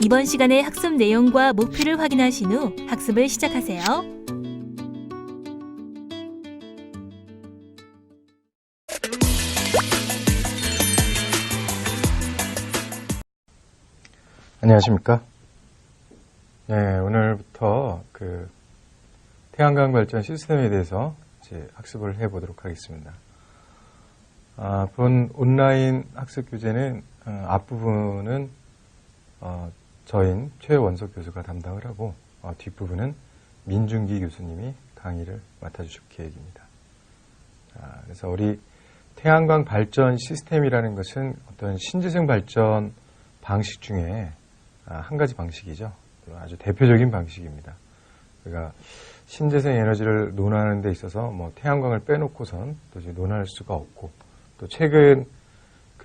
이번 시간의 학습 내용과 목표를 확인하신 후 학습을 시작하세요. 안녕하십니까? 네, 오늘부터 태양광 발전 시스템에 대해서 이제 학습을 해보도록 하겠습니다. 본 온라인 학습 교재는 앞부분은 저인 최원석 교수가 담당을 하고 뒷부분은 민준기 교수님이 강의를 맡아주실 계획입니다. 그래서 우리 태양광 발전 시스템이라는 것은 어떤 신재생 발전 방식 중에 한 가지 방식이죠. 아주 대표적인 방식입니다. 그러니까 신재생 에너지를 논하는 데 있어서 태양광을 빼놓고선 도저히 논할 수가 없고, 또 최근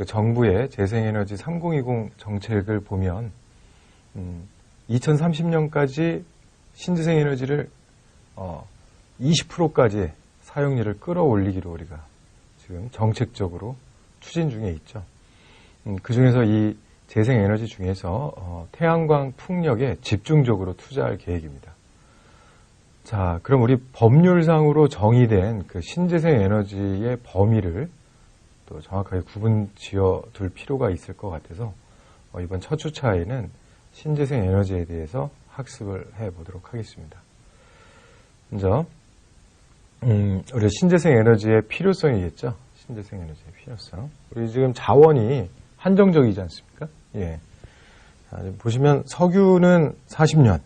정부의 재생에너지 3020 정책을 보면 2030년까지 신재생 에너지를 20%까지 사용률을 끌어올리기로 우리가 지금 정책적으로 추진 중에 있죠. 그 중에서 이 재생에너지 중에서 태양광 풍력에 집중적으로 투자할 계획입니다. 자, 그럼 우리 법률상으로 정의된 그 신재생 에너지의 범위를 또 정확하게 구분 지어 둘 필요가 있을 것 같아서 이번 첫 주차에는 신재생 에너지에 대해서 학습을 해보도록 하겠습니다. 먼저 우리 신재생 에너지의 필요성이겠죠. 신재생 에너지의 필요성. 우리 지금 자원이 한정적이지 않습니까? 예. 보시면 석유는 40년,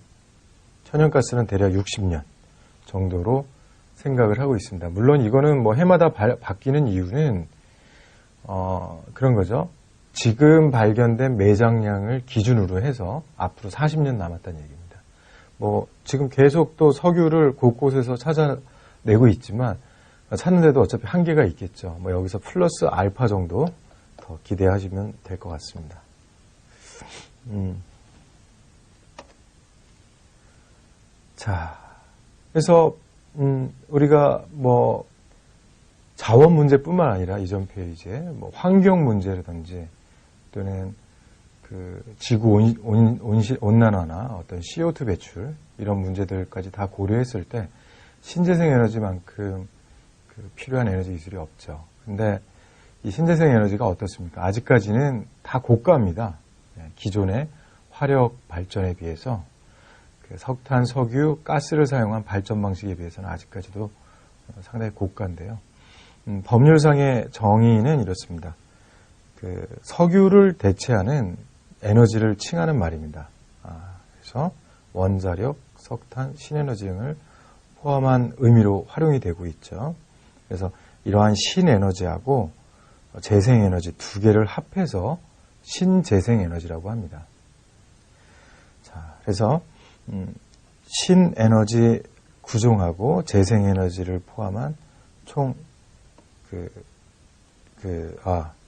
천연가스는 대략 60년 정도로 생각을 하고 있습니다. 물론 이거는 해마다 바뀌는 이유는 그런 거죠. 지금 발견된 매장량을 기준으로 해서 앞으로 40년 남았다는 얘기입니다. 지금 계속 또 석유를 곳곳에서 찾아내고 있지만 찾는데도 어차피 한계가 있겠죠. 여기서 플러스 알파 정도 더 기대하시면 될 것 같습니다. 자, 그래서 우리가 자원 문제뿐만 아니라 이전 페이지에 환경 문제라든지 또는 지구 온난화나 어떤 CO2 배출 이런 문제들까지 다 고려했을 때 신재생 에너지만큼 필요한 에너지 기술이 없죠. 근데 이 신재생 에너지가 어떻습니까? 아직까지는 다 고가입니다. 기존의 화력 발전에 비해서 석탄, 석유, 가스를 사용한 발전 방식에 비해서는 아직까지도 상당히 고가인데요. 법률상의 정의는 이렇습니다. 석유를 대체하는 에너지를 칭하는 말입니다. 그래서 원자력, 석탄, 신에너지 등을 포함한 의미로 활용이 되고 있죠. 그래서 이러한 신에너지하고 재생에너지 두 개를 합해서 신재생에너지라고 합니다. 자, 그래서 신에너지 구종하고 재생에너지를 포함한 총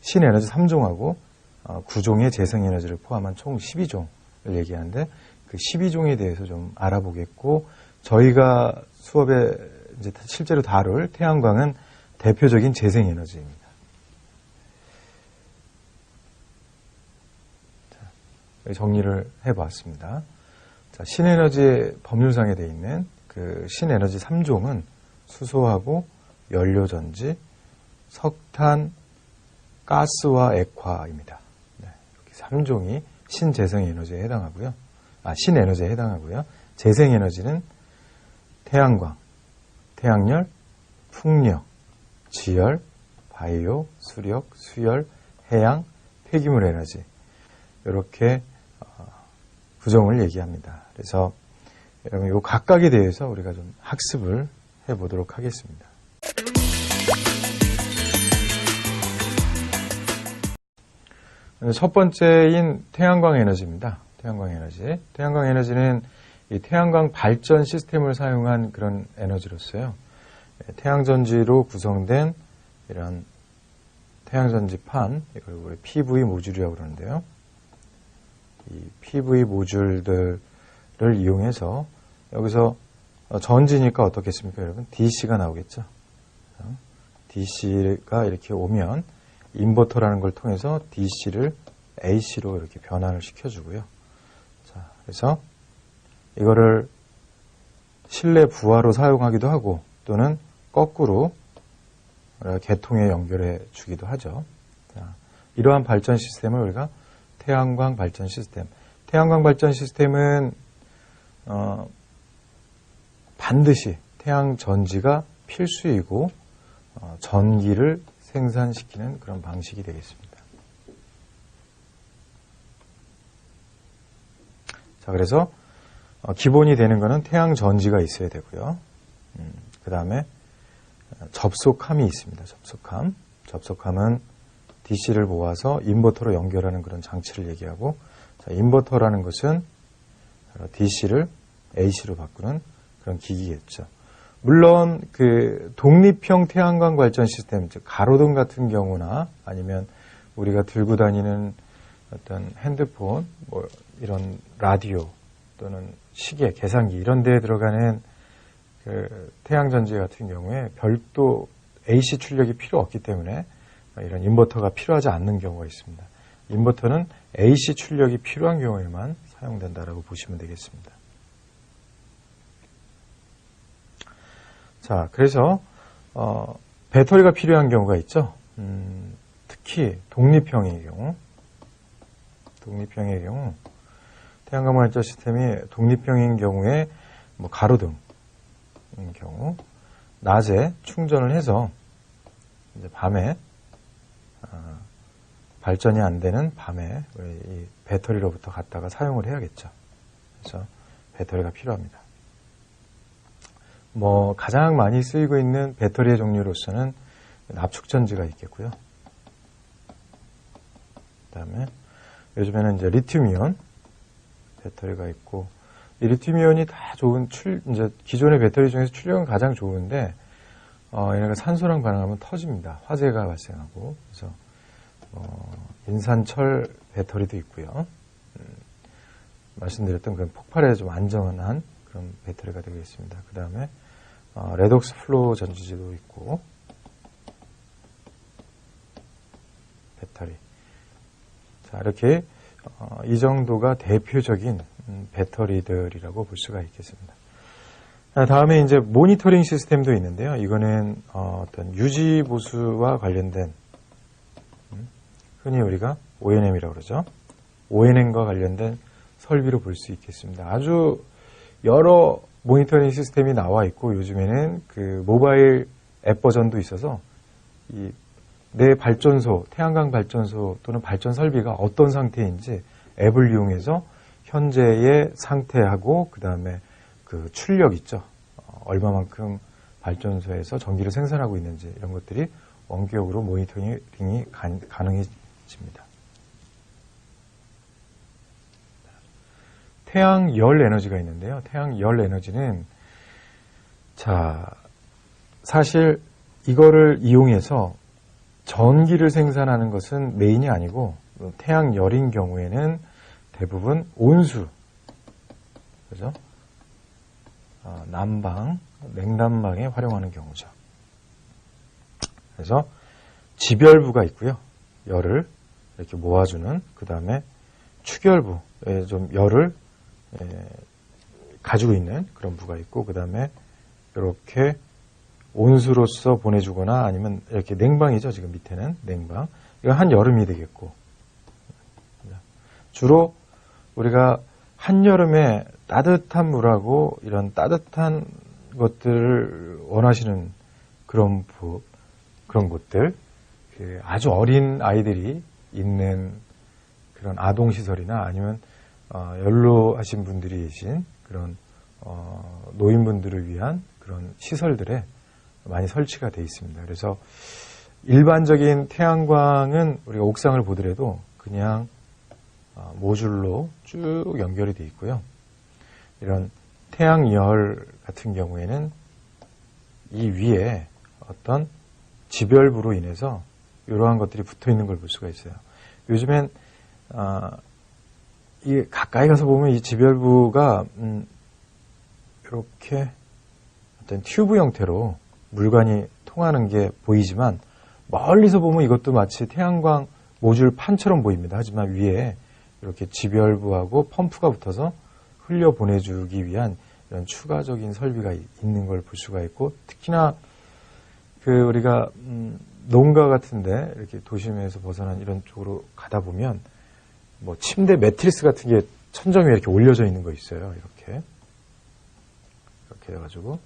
신에너지 3종하고 9종의 재생에너지를 포함한 총 12종을 얘기하는데 그 12종에 대해서 좀 알아보겠고, 저희가 수업에 이제 실제로 다룰 태양광은 대표적인 재생에너지입니다. 정리를 해봤습니다. 자, 신에너지의 법률상에 되어 있는 신에너지 3종은 수소하고 연료전지, 석탄, 가스와 액화입니다. 이렇게 3종이 신재생에너지에 해당하고요. 신에너지에 해당하고요. 재생에너지는 태양광, 태양열, 풍력, 지열, 바이오, 수력, 수열, 해양, 폐기물 에너지, 이렇게 구종을 얘기합니다. 그래서 여러분 이 각각에 대해서 우리가 좀 학습을 해보도록 하겠습니다. 첫 번째인 태양광 에너지입니다. 태양광 에너지. 태양광 에너지는 이 태양광 발전 시스템을 사용한 그런 에너지로서요. 태양전지로 구성된 이런 태양전지판, 이걸 우리 PV 모듈이라고 그러는데요. 이 PV 모듈들을 이용해서 여기서 전지니까 어떻겠습니까, 여러분? DC가 나오겠죠. DC가 이렇게 오면 인버터라는 걸 통해서 DC를 AC로 이렇게 변환을 시켜주고요. 그래서 이거를 실내 부하로 사용하기도 하고 또는 거꾸로 계통에 연결해 주기도 하죠. 자, 이러한 발전 시스템을 우리가 태양광 발전 시스템. 태양광 발전 시스템은 반드시 태양 전지가 필수이고 전기를 생산시키는 그런 방식이 되겠습니다. 자, 그래서 기본이 되는 것은 태양 전지가 있어야 되고요. 그 다음에 접속함이 있습니다. 접속함은 DC를 모아서 인버터로 연결하는 그런 장치를 얘기하고, 자, 인버터라는 것은 DC를 AC로 바꾸는 그런 기기겠죠. 물론 그 독립형 태양광 발전 시스템, 즉 가로등 같은 경우나 아니면 우리가 들고 다니는 어떤 핸드폰, 뭐 이런 라디오 또는 시계, 계산기 이런 데에 들어가는 그 태양전지 같은 경우에 별도 AC 출력이 필요 없기 때문에 이런 인버터가 필요하지 않는 경우가 있습니다. 인버터는 AC 출력이 필요한 경우에만 사용된다라고 보시면 되겠습니다. 자, 그래서 배터리가 필요한 경우가 있죠. 특히 독립형의 경우 태양광 발전 시스템이 독립형인 경우에 뭐 가로등인 경우 낮에 충전을 해서 이제 밤에 발전이 안 되는 밤에 이 배터리로부터 갖다가 사용을 해야겠죠. 그래서 배터리가 필요합니다. 뭐 가장 많이 쓰이고 있는 배터리의 종류로서는 압축전지가 있겠고요. 그다음에 요즘에는 이제 리튬이온 배터리가 있고, 이 리튬이온이 다 좋은 이제 기존의 배터리 중에서 출력은 가장 좋은데 얘네가 산소랑 반응하면 터집니다. 화재가 발생하고. 그래서 인산철 배터리도 있고요. 말씀드렸던 그런 폭발에 좀 안전한 그런 배터리가 되겠습니다. 그 다음에 레독스 플로우 전지도 있고, 배터리. 자, 이렇게 이 정도가 대표적인 배터리들이라고 볼 수가 있겠습니다. 다음에 이제 모니터링 시스템도 있는데요. 이거는 어떤 유지 보수와 관련된, 흔히 우리가 ONM이라고 그러죠. ONM과 관련된 설비로 볼 수 있겠습니다. 아주 여러 모니터링 시스템이 나와 있고, 요즘에는 그 모바일 앱 버전도 있어서 내 발전소, 태양광 발전소 또는 발전 설비가 어떤 상태인지 앱을 이용해서 현재의 상태하고 그 다음에 그 출력 있죠. 얼마만큼 발전소에서 전기를 생산하고 있는지 이런 것들이 원격으로 모니터링이 가능해집니다. 태양열 에너지가 있는데요. 태양열 에너지는 자, 사실 이거를 이용해서 전기를 생산하는 것은 메인이 아니고, 태양열인 경우에는 대부분 온수, 그죠? 난방, 냉난방에 활용하는 경우죠. 그래서 지별부가 있고요. 열을 이렇게 모아주는, 그 다음에 축열부에 좀 열을 가지고 있는 그런 부가 있고, 그 다음에 이렇게 온수로서 보내주거나 아니면 이렇게 냉방이죠. 지금 밑에는 냉방. 이건 한여름이 되겠고, 주로 우리가 한여름에 따뜻한 물하고 이런 따뜻한 것들을 원하시는 그런 곳들, 아주 어린 아이들이 있는 그런 아동시설이나 아니면 연로하신 분들이 계신 그런 노인분들을 위한 그런 시설들에 많이 설치가 되어 있습니다. 그래서 일반적인 태양광은 우리가 옥상을 보더라도 그냥 모듈로 쭉 연결이 되어 있고요. 이런 태양열 같은 경우에는 이 위에 어떤 지별부로 인해서 이러한 것들이 붙어 있는 걸 볼 수가 있어요. 요즘엔 이 가까이 가서 보면 이 지별부가 이렇게 어떤 튜브 형태로 물관이 통하는 게 보이지만, 멀리서 보면 이것도 마치 태양광 모듈 판처럼 보입니다. 하지만 위에 이렇게 지별부하고 펌프가 붙어서 흘려 보내주기 위한 이런 추가적인 설비가 있는 걸 볼 수가 있고, 특히나 우리가 농가 같은데 이렇게 도심에서 벗어난 이런 쪽으로 가다 보면 뭐 침대 매트리스 같은 게 천정 위에 이렇게 올려져 있는 거 있어요. 이렇게 해가지고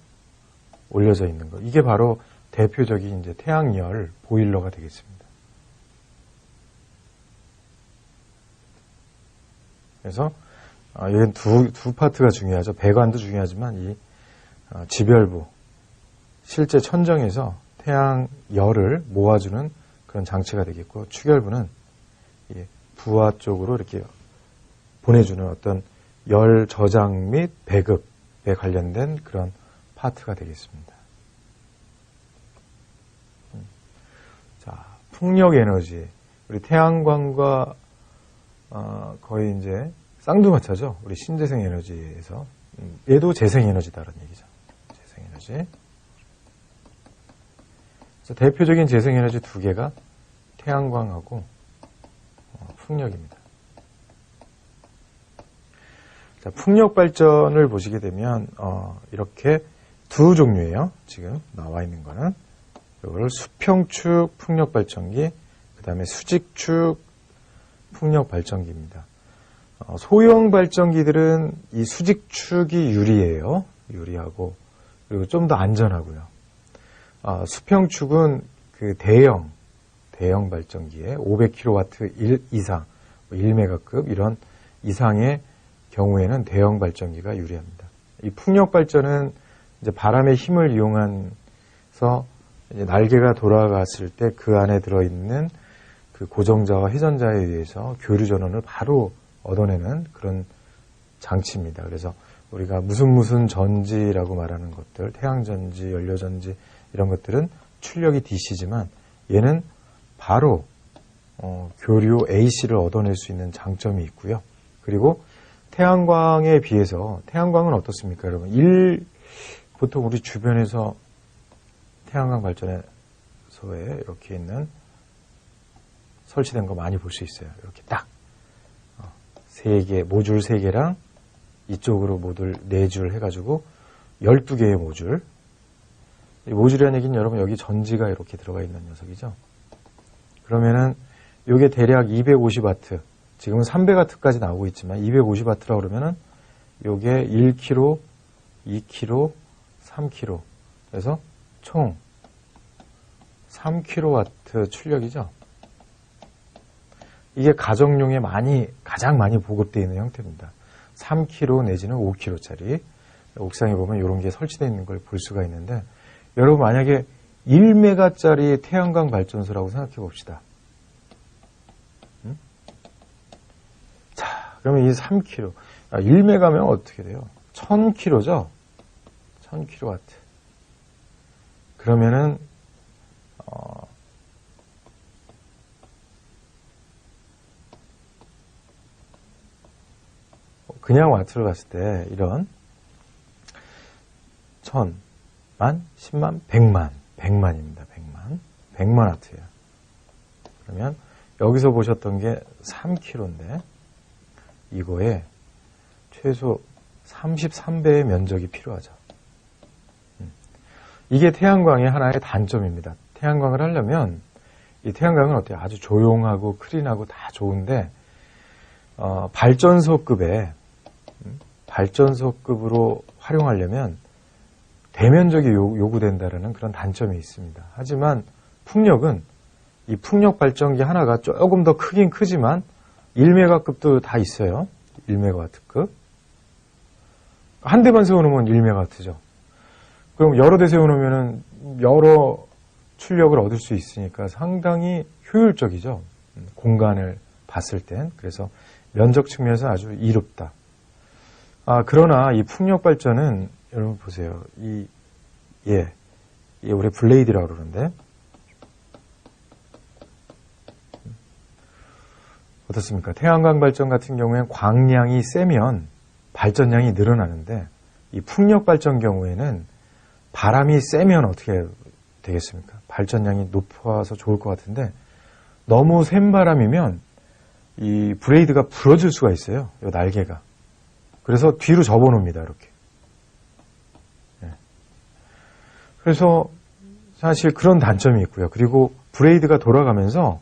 올려져 있는 거. 이게 바로 대표적인 이제 태양열 보일러가 되겠습니다. 그래서 여기는 두 파트가 중요하죠. 배관도 중요하지만 이 지별부, 실제 천정에서 태양열을 모아주는 그런 장치가 되겠고, 추결부는 부하 쪽으로 이렇게 보내주는 어떤 열 저장 및 배급에 관련된 그런 파트가 되겠습니다. 자, 풍력 에너지. 우리 태양광과 거의 이제 쌍두마차죠. 우리 신재생 에너지에서. 얘도 재생 에너지다라는 얘기죠. 재생 에너지. 대표적인 재생 에너지 두 개가 태양광하고 풍력입니다. 자, 풍력 발전을 보시게 되면 이렇게 두 종류예요. 지금 나와 있는 거는 이걸 수평축 풍력 발전기, 그 다음에 수직축 풍력 발전기입니다. 소형 발전기들은 이 수직축이 유리해요. 유리하고, 그리고 좀 더 안전하고요. 수평축은 그 대형 발전기에 500kW 이상, 1메가급 이런 이상의 경우에는 대형 발전기가 유리합니다. 이 풍력 발전은 이제 바람의 힘을 이용해서 이제 날개가 돌아갔을 때 그 안에 들어있는 그 고정자와 회전자에 의해서 교류 전원을 바로 얻어내는 그런 장치입니다. 그래서 우리가 무슨 전지라고 말하는 것들, 태양전지, 연료전지 이런 것들은 출력이 DC지만 얘는 바로 교류 AC를 얻어낼 수 있는 장점이 있고요. 그리고 태양광에 비해서 태양광은 어떻습니까, 여러분? 보통 우리 주변에서 태양광 발전소에 이렇게 있는 설치된 거 많이 볼 수 있어요. 이렇게 딱 3개, 모듈 3개랑 이쪽으로 모듈 4줄 해가지고 12개의 모듈. 이 모듈이라는 얘기는 여러분 여기 전지가 이렇게 들어가 있는 녀석이죠. 그러면은 이게 대략 250W, 지금은 300W까지 나오고 있지만 250W라고 그러면은 요게 1kg, 2kg, 3kg. 그래서 총 3kW 출력이죠. 이게 가정용에 가장 많이 보급되어 있는 형태입니다. 3kg 내지는 5kg짜리. 옥상에 보면 이런 게 설치되어 있는 걸 볼 수가 있는데, 여러분 만약에 1메가짜리 태양광 발전소라고 생각해 봅시다. 자, 그러면 이 3kg. 1메가면 어떻게 돼요? 1000kg죠? 1000kW. 그러면은, 그냥 와트로 봤을 때 이런 1000, 만, 10만, 100만, 100만입니다. 100만 와트예요. 그러면 여기서 보셨던 게 3kg인데 이거에 최소 33배의 면적이 필요하죠. 이게 태양광의 하나의 단점입니다. 태양광을 하려면 이 태양광은 어때요? 아주 조용하고 크린하고 다 좋은데 발전소급으로 활용하려면 대면적이 요구된다는 그런 단점이 있습니다. 하지만 풍력은 이 풍력 발전기 하나가 조금 더 크긴 크지만 1메가급도 다 있어요. 1메가와트급. 한 대만 세워놓으면 1메가와트죠. 그럼 여러 대 세워놓으면 여러 출력을 얻을 수 있으니까 상당히 효율적이죠. 공간을 봤을 땐. 그래서 면적 측면에서 아주 이롭다. 그러나 이 풍력 발전은 여러분 보세요. 이게 우리 블레이드라고 그러는데 어떻습니까? 태양광 발전 같은 경우에는 광량이 세면 발전량이 늘어나는데 이 풍력 발전 경우에는 바람이 세면 어떻게 되겠습니까? 발전량이 높아서 좋을 것 같은데 너무 센 바람이면 이 브레이드가 부러질 수가 있어요. 이 날개가. 그래서 뒤로 접어놓습니다. 이렇게. 네. 그래서 사실 그런 단점이 있고요. 그리고 브레이드가 돌아가면서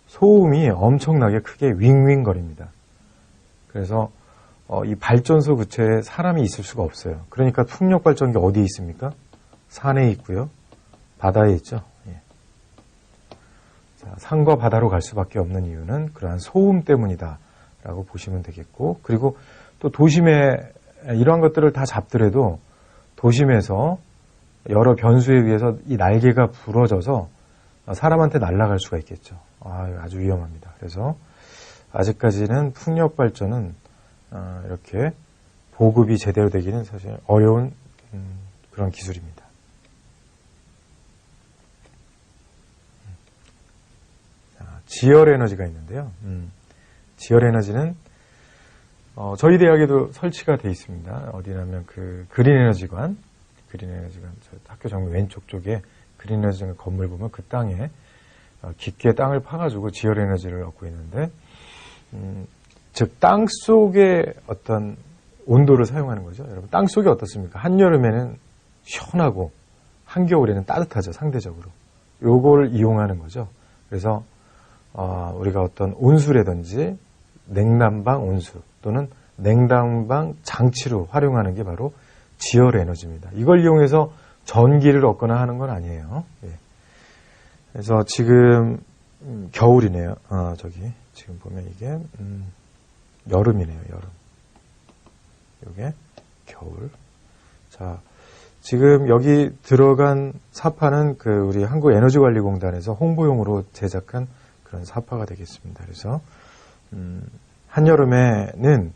소음이 엄청나게 크게 윙윙거립니다. 그래서 이 발전소 근처에 사람이 있을 수가 없어요. 그러니까 풍력 발전기 어디에 있습니까? 산에 있고요. 바다에 있죠. 예. 자, 산과 바다로 갈 수밖에 없는 이유는 그러한 소음 때문이다라고 보시면 되겠고, 그리고 또 도심에 이러한 것들을 다 잡더라도 도심에서 여러 변수에 의해서 이 날개가 부러져서 사람한테 날아갈 수가 있겠죠. 아주 위험합니다. 그래서 아직까지는 풍력 발전은 이렇게 보급이 제대로 되기는 사실 어려운 그런 기술입니다. 지열 에너지가 있는데요. 지열 에너지는 저희 대학에도 설치가 되어 있습니다. 어디냐면 그 그린 에너지관, 저 학교 정면 왼쪽 쪽에 그린 에너지관 건물 보면 그 땅에 깊게 땅을 파가지고 지열 에너지를 얻고 있는데, 즉 땅 속의 어떤 온도를 사용하는 거죠. 여러분, 땅 속이 어떻습니까? 한여름에는 시원하고 한겨울에는 따뜻하죠, 상대적으로. 요걸 이용하는 거죠. 그래서 우리가 어떤 온수라든지 냉난방 온수 또는 냉난방 장치로 활용하는 게 바로 지열 에너지입니다. 이걸 이용해서 전기를 얻거나 하는 건 아니에요. 예. 그래서 지금 겨울이네요. 지금 보면 이게 여름이네요. 여름. 이게 겨울. 자, 지금 여기 들어간 사파는 우리 한국에너지관리공단에서 홍보용으로 제작한 그런 사파가 되겠습니다. 그래서 한여름에는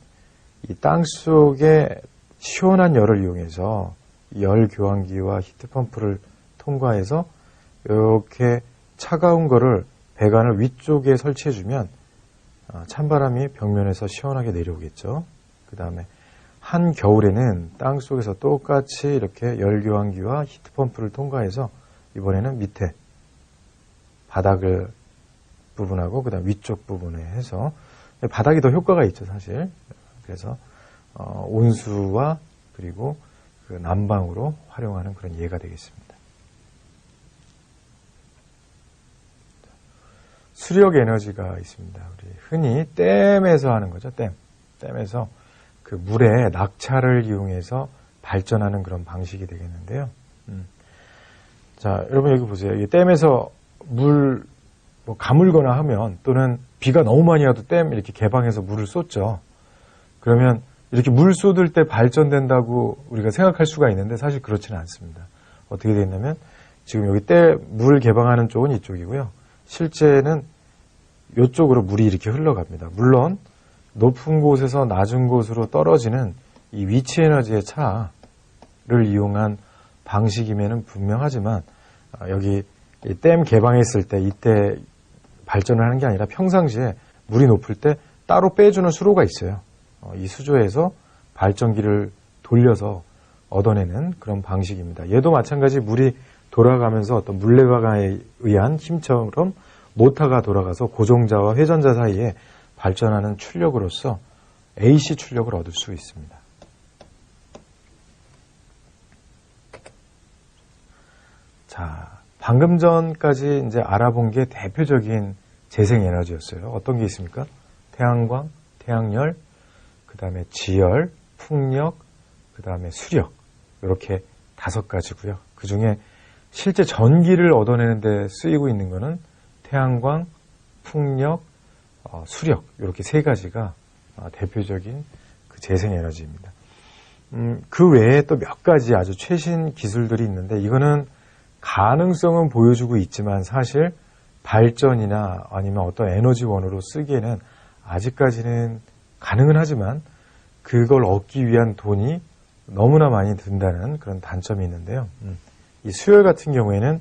이 땅 속에 시원한 열을 이용해서 열 교환기와 히트펌프를 통과해서 이렇게 차가운 거를 배관을 위쪽에 설치해주면 찬바람이 벽면에서 시원하게 내려오겠죠. 그 다음에 한겨울에는 땅 속에서 똑같이 이렇게 열 교환기와 히트펌프를 통과해서 이번에는 밑에 바닥을 부분하고 그 다음 위쪽 부분에 해서 바닥이 더 효과가 있죠, 사실. 그래서 온수와 그리고 그 난방으로 활용하는 그런 예가 되겠습니다. 수력 에너지가 있습니다. 우리 흔히 댐에서 하는 거죠. 댐에서 그 물에 낙차를 이용해서 발전하는 그런 방식이 되겠는데요. 자, 여러분 여기 보세요. 이 댐에서 물 가물거나 하면, 또는 비가 너무 많이 와도 댐 이렇게 개방해서 물을 쏟죠. 그러면 이렇게 물 쏟을 때 발전된다고 우리가 생각할 수가 있는데 사실 그렇지는 않습니다. 어떻게 되어 있냐면 지금 여기 물 개방하는 쪽은 이쪽이고요. 실제는 이쪽으로 물이 이렇게 흘러갑니다. 물론 높은 곳에서 낮은 곳으로 떨어지는 이 위치 에너지의 차를 이용한 방식임에는 분명하지만 여기 댐 개방했을 때 이때 발전을 하는 게 아니라 평상시에 물이 높을 때 따로 빼주는 수로가 있어요. 이 수조에서 발전기를 돌려서 얻어내는 그런 방식입니다. 얘도 마찬가지 물이 돌아가면서 어떤 물레방아에 의한 힘처럼 모터가 돌아가서 고정자와 회전자 사이에 발전하는 출력으로서 AC 출력을 얻을 수 있습니다. 자, 방금 전까지 이제 알아본 게 대표적인 재생 에너지였어요. 어떤 게 있습니까? 태양광, 태양열, 그 다음에 지열, 풍력, 그 다음에 수력. 이렇게 5가지고요. 그 중에 실제 전기를 얻어내는 데 쓰이고 있는 거는 태양광, 풍력, 수력. 이렇게 3가지가 대표적인 그 재생 에너지입니다. 그 외에 또 몇 가지 아주 최신 기술들이 있는데, 이거는 가능성은 보여주고 있지만 사실 발전이나 아니면 어떤 에너지원으로 쓰기에는 아직까지는 가능은 하지만 그걸 얻기 위한 돈이 너무나 많이 든다는 그런 단점이 있는데요. 이 수열 같은 경우에는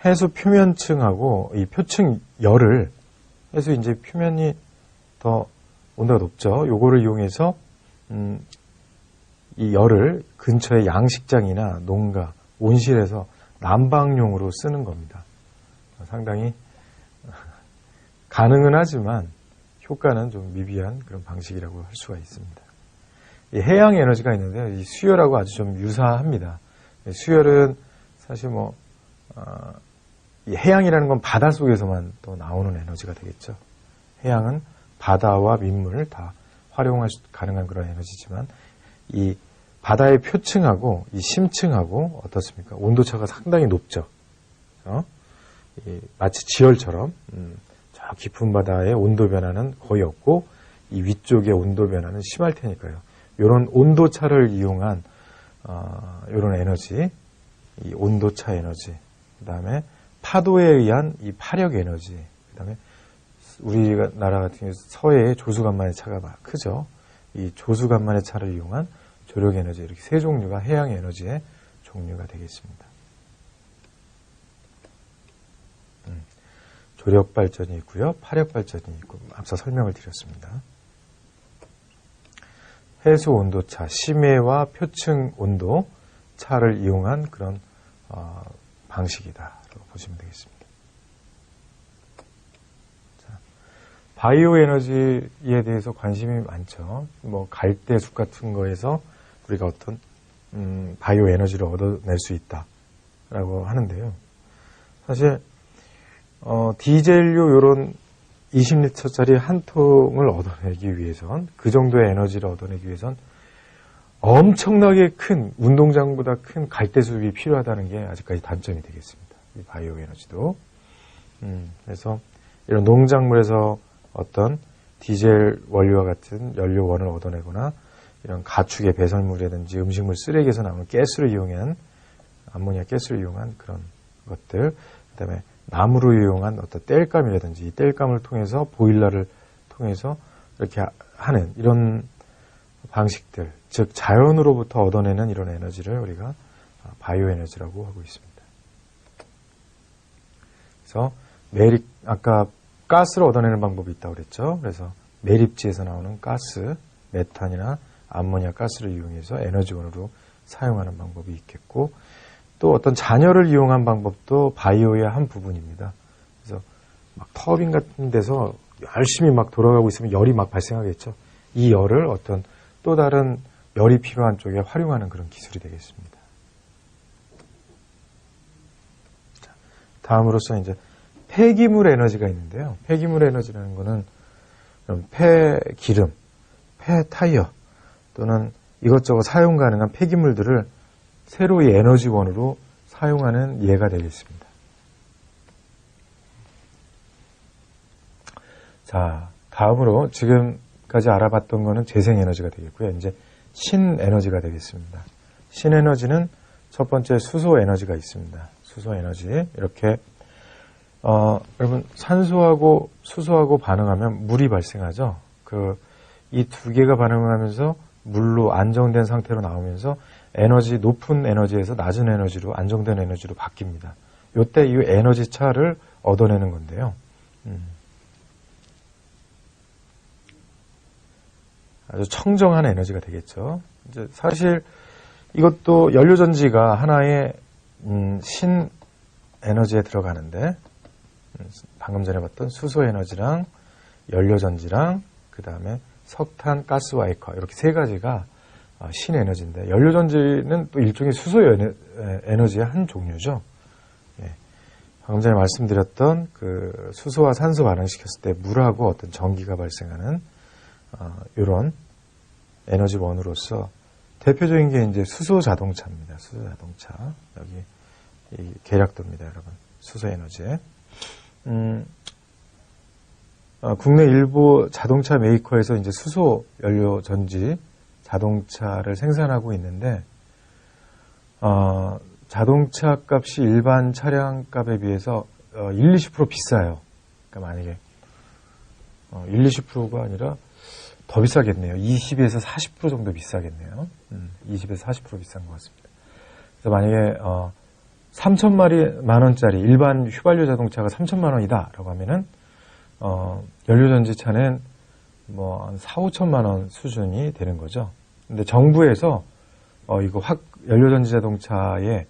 해수 표면층하고 이 표층 열을, 해수 이제 표면이 더 온도가 높죠. 요거를 이용해서 이 열을 근처의 양식장이나 농가, 온실에서 난방용으로 쓰는 겁니다. 상당히 가능은 하지만 효과는 좀 미비한 그런 방식이라고 할 수가 있습니다. 이 해양 에너지가 있는데요. 이 수열하고 아주 좀 유사합니다. 수열은 사실 이 해양이라는 건 바다 속에서만 또 나오는 에너지가 되겠죠. 해양은 바다와 민물을 다 활용할 수 가능한 그런 에너지지만 이 바다의 표층하고 이 심층하고 어떻습니까? 온도차가 상당히 높죠. 마치 지열처럼 저 깊은 바다의 온도 변화는 거의 없고 이 위쪽의 온도 변화는 심할 테니까요. 이런 온도차를 이용한 이런 에너지, 이 온도차 에너지, 그 다음에 파도에 의한 이 파력 에너지, 그 다음에 우리나라 같은 경우 서해의 조수간만의 차가 크죠. 이 조수간만의 차를 이용한 조력 에너지, 이렇게 세 종류가 해양 에너지의 종류가 되겠습니다. 조력 발전이 있고요, 파력 발전이 있고 앞서 설명을 드렸습니다. 해수 온도차, 심해와 표층 온도 차를 이용한 그런 방식이다라고 보시면 되겠습니다. 자, 바이오 에너지에 대해서 관심이 많죠. 갈대숲 같은 거에서 우리가 어떤 바이오 에너지를 얻어낼 수 있다라고 하는데요. 사실 디젤료 이런 20리터짜리 한 통을 얻어내기 위해선, 그 정도의 에너지를 얻어내기 위해선 엄청나게 큰, 운동장보다 큰 갈대숲이 필요하다는 게 아직까지 단점이 되겠습니다. 이 바이오 에너지도. 그래서 이런 농작물에서 어떤 디젤 원료와 같은 연료원을 얻어내거나 이런 가축의 배설물이라든지 음식물 쓰레기에서 나오는 가스를 이용한, 암모니아 가스를 이용한 그런 것들, 그 다음에 나무로 이용한 어떤 땔감이라든지 이 땔감을 통해서 보일러를 통해서 이렇게 하는 이런 방식들, 즉 자연으로부터 얻어내는 이런 에너지를 우리가 바이오 에너지라고 하고 있습니다. 그래서 아까 가스를 얻어내는 방법이 있다고 그랬죠. 그래서 매립지에서 나오는 가스, 메탄이나 암모니아 가스를 이용해서 에너지원으로 사용하는 방법이 있겠고, 또 어떤 잔열을 이용한 방법도 바이오의 한 부분입니다. 그래서 막 터빈 같은 데서 열심히 막 돌아가고 있으면 열이 막 발생하겠죠. 이 열을 어떤 또 다른 열이 필요한 쪽에 활용하는 그런 기술이 되겠습니다. 자, 다음으로서 이제 폐기물 에너지가 있는데요. 폐기물 에너지라는 거는 폐 기름, 폐 타이어 또는 이것저것 사용 가능한 폐기물들을 새로이 에너지원으로 사용하는 예가 되겠습니다. 자, 다음으로 지금까지 알아봤던 거는 재생에너지가 되겠고요. 이제 신에너지가 되겠습니다. 신에너지는 첫 번째 수소에너지가 있습니다. 수소에너지. 이렇게, 여러분, 산소하고 수소하고 반응하면 물이 발생하죠. 이 두 개가 반응하면서 물로 안정된 상태로 나오면서 높은 에너지에서 낮은 에너지로, 안정된 에너지로 바뀝니다. 이때 이 에너지 차를 얻어내는 건데요. 아주 청정한 에너지가 되겠죠. 이제 사실 이것도 연료전지가 하나의 신 에너지에 들어가는데, 방금 전에 봤던 수소 에너지랑 연료전지랑 그 다음에 석탄, 가스와 액화, 이렇게 세 가지가 신에너지인데, 연료전지는 또 일종의 수소 에너지의 한 종류죠. 예. 방금 전에 말씀드렸던 그 수소와 산소 반응시켰을 때 물하고 어떤 전기가 발생하는 이런 에너지원으로서 대표적인 게 이제 수소 자동차입니다. 수소 자동차. 여기 이 계략도입니다, 여러분. 수소 에너지에. 국내 일부 자동차 메이커에서 이제 수소 연료 전지 자동차를 생산하고 있는데, 자동차 값이 일반 차량 값에 비해서 1-20% 비싸요. 그러니까 만약에 1-20%가 아니라 더 비싸겠네요. 20에서 40% 정도 비싸겠네요. 20에서 40% 비싼 것 같습니다. 그래서 만약에 3천만 원짜리 일반 휘발유 자동차가 3천만 원이다라고 하면은 연료전지차는 한 4-5천만 원 수준이 되는 거죠. 근데 정부에서 이거 연료전지 자동차의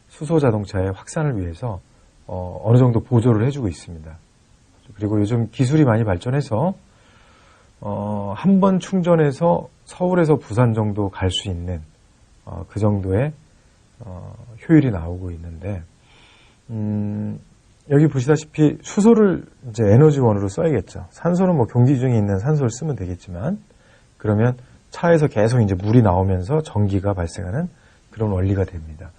수소 자동차의 확산을 위해서 어느 정도 보조를 해주고 있습니다. 그리고 요즘 기술이 많이 발전해서 한 번 충전해서 서울에서 부산 정도 갈 수 있는 그 정도의 효율이 나오고 있는데 여기 보시다시피 수소를 이제 에너지원으로 써야겠죠. 산소는 뭐 경기 중에 있는 산소를 쓰면 되겠지만 그러면 차에서 계속 이제 물이 나오면서 전기가 발생하는 그런 원리가 됩니다.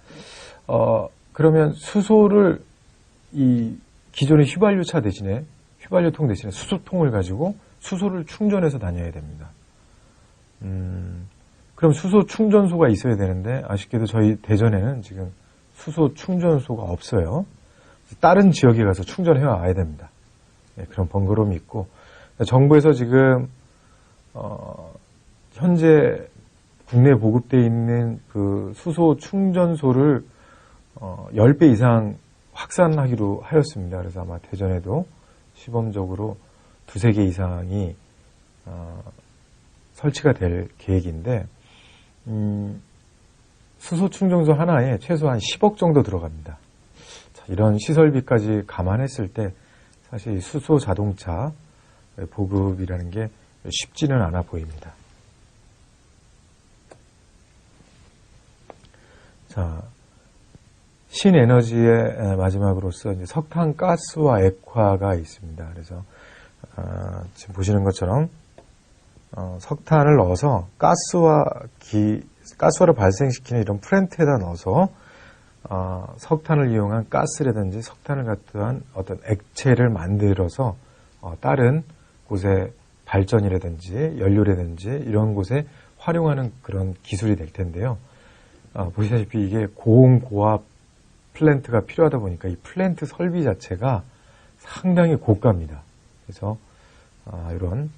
그러면 수소를 이 기존의 휘발유차 대신에 휘발유통 대신에 수소통을 가지고 수소를 충전해서 다녀야 됩니다. 그럼 수소 충전소가 있어야 되는데 아쉽게도 저희 대전에는 지금 수소 충전소가 없어요. 다른 지역에 가서 충전해 와야 됩니다. 네, 그런 번거로움이 있고 정부에서 지금 현재 국내에 보급되어 있는 그 수소 충전소를 10배 이상 확산하기로 하였습니다. 그래서 아마 대전에도 시범적으로 2-3개 이상이 설치가 될 계획인데 수소 충전소 하나에 최소한 10억 정도 들어갑니다. 자, 이런 시설비까지 감안했을 때 사실 수소 자동차 보급이라는 게 쉽지는 않아 보입니다. 자, 신에너지의 마지막으로서 이제 석탄, 가스와 액화가 있습니다. 그래서 지금 보시는 것처럼 석탄을 넣어서 가스화를 발생시키는 이런 플랜트에다 넣어서 석탄을 이용한 가스라든지 석탄을 갖다한 어떤 액체를 만들어서 다른 곳에 발전이라든지 연료라든지 이런 곳에 활용하는 그런 기술이 될 텐데요. 보시다시피 이게 고온고압 플랜트가 필요하다 보니까 이 플랜트 설비 자체가 상당히 고가입니다. 그래서 이런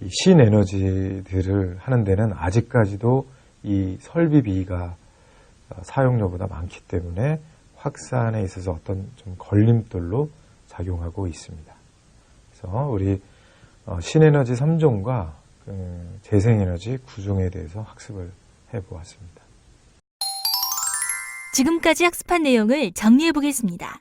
신에너지들을 하는 데는 아직까지도 이 설비비가 사용료보다 많기 때문에 확산에 있어서 어떤 좀 걸림돌로 작용하고 있습니다. 그래서 우리 신에너지 3종과 재생에너지 9종에 대해서 학습을 해보았습니다. 지금까지 학습한 내용을 정리해 보겠습니다.